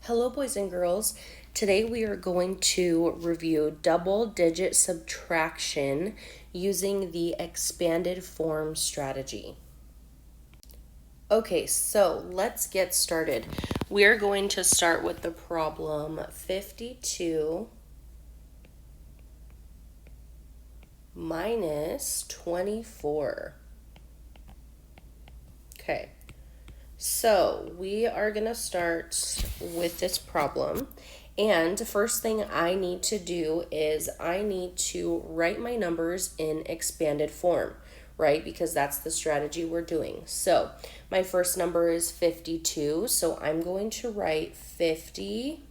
Hello, boys and girls. Today we are going to review double-digit subtraction using the expanded form strategy. Okay, so let's get started. We are going to start with the problem 52 minus 24. Okay. So we are going to start with this problem. And the first thing I need to do is I need to write my numbers in expanded form, right? Because that's the strategy we're doing. So my first number is 52. So I'm going to write 50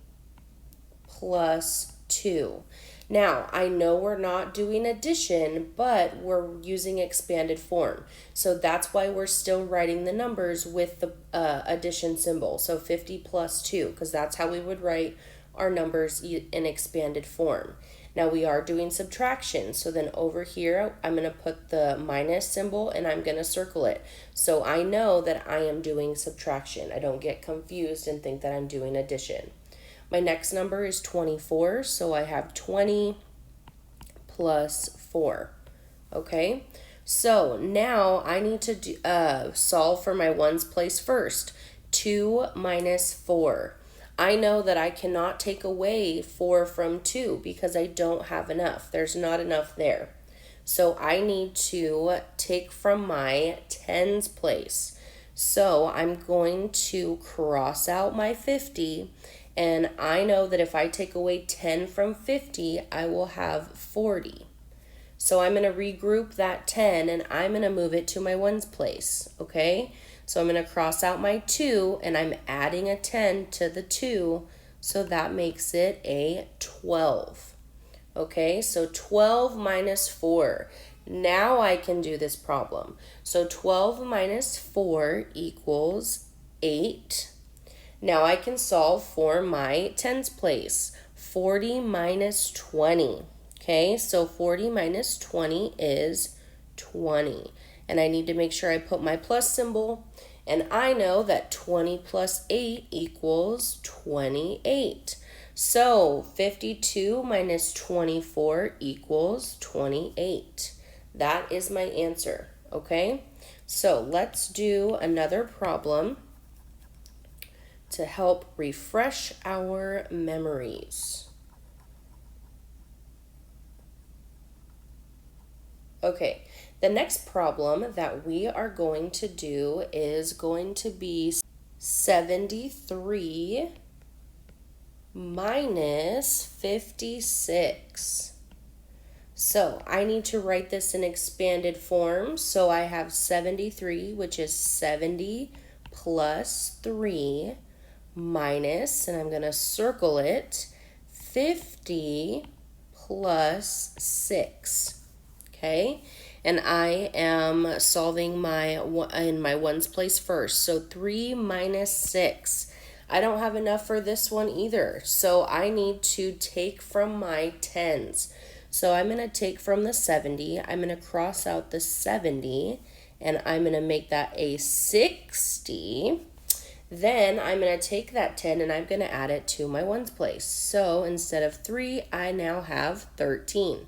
plus 2. Now, I know we're not doing addition, but we're using expanded form. So that's why we're still writing the numbers with the addition symbol. So 50 plus 2, because that's how we would write our numbers in expanded form. Now we are doing subtraction. So then over here, I'm going to put the minus symbol and I'm going to circle it. So I know that I am doing subtraction. I don't get confused and think that I'm doing addition. My next number is 24, so I have 20 plus 4, okay? So now I need to solve for my ones place first. 2 minus 4. I know that I cannot take away 4 from 2 because I don't have enough. There's not enough there. So I need to take from my tens place. So I'm going to cross out my 50. And I know that if I take away 10 from 50, I will have 40. So I'm going to regroup that 10 and I'm going to move it to my ones place, okay? So I'm going to cross out my 2 and I'm adding a 10 to the 2, so that makes it a 12. Okay, so 12 minus 4. Now I can do this problem. So 12 minus 4 equals 8. Now I can solve for my tens place. 40 minus 20. Okay, so 40 minus 20 is 20. And I need to make sure I put my plus symbol. And I know that 20 plus 8 equals 28. So 52 minus 24 equals 28. That is my answer, okay? So let's do another problem to help refresh our memories. Okay, the next problem that we are going to do is going to be 73 minus 56. So I need to write this in expanded form. So I have 73, which is 70 plus 3 minus, and I'm going to circle it, 50 plus 6, okay? And I am solving in my ones place first. So 3 minus 6. I don't have enough for this one either. So I need to take from my tens. So I'm going to take from the 70. I'm going to cross out the 70, and I'm going to make that a 60. Then I'm going to take that 10 and I'm going to add it to my ones place. So instead of 3, I now have 13.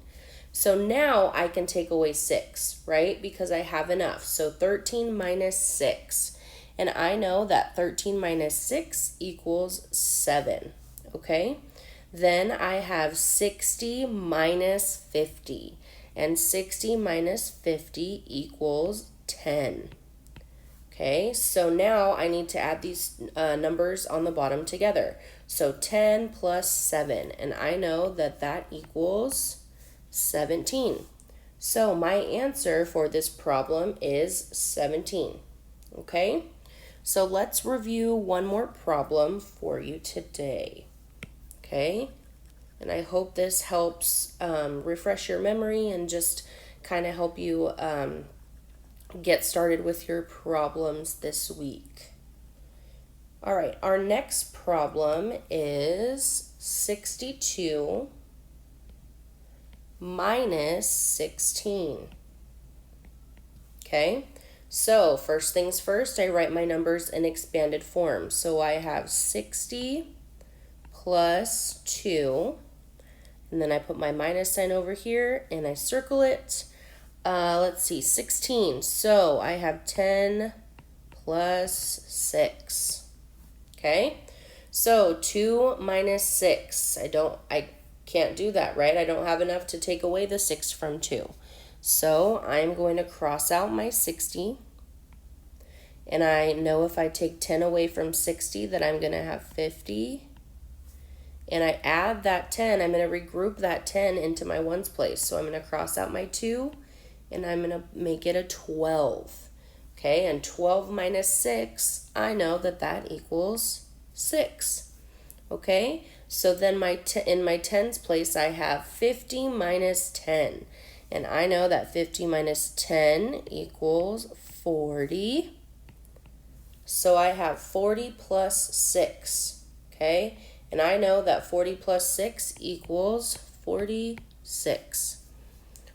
So now I can take away 6, right? Because I have enough. So 13 minus 6. And I know that 13 minus 6 equals 7, okay? Then I have 60 minus 50. And 60 minus 50 equals 10. Okay, so now I need to add these numbers on the bottom together. So 10 plus 7, and I know that that equals 17. So my answer for this problem is 17. Okay, so let's review one more problem for you today. Okay, and I hope this helps refresh your memory and just kind of help you get started with your problems this week. All right, our next problem is 62 minus 16. Okay, so first things first, I write my numbers in expanded form. So I have 60 plus 2. And then I put my minus sign over here and I circle it. Let's see, 16. So I have 10 plus 6. Okay? So 2 minus 6. I can't do that, right? I don't have enough to take away the 6 from 2. So I'm going to cross out my 60. And I know if I take 10 away from 60 that I'm going to have 50. And I add that 10, I'm going to regroup that 10 into my ones place. So I'm going to cross out my 2, and I'm going to make it a 12. Okay, and 12 minus 6, I know that that equals 6. Okay, so then in my tens place, I have 50 minus 10. And I know that 50 minus 10 equals 40. So I have 40 plus 6. Okay, and I know that 40 plus 6 equals 46.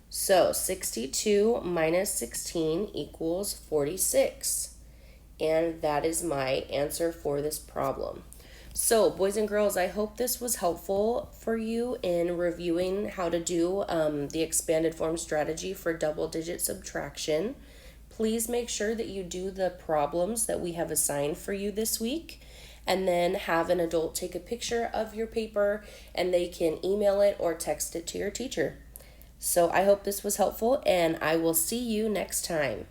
So 62 minus 16 equals 46. And that is my answer for this problem. So, boys and girls, I hope this was helpful for you in reviewing how to do the expanded form strategy for double-digit subtraction. Please make sure that you do the problems that we have assigned for you this week, and then have an adult take a picture of your paper and they can email it or text it to your teacher. So I hope this was helpful, and I will see you next time.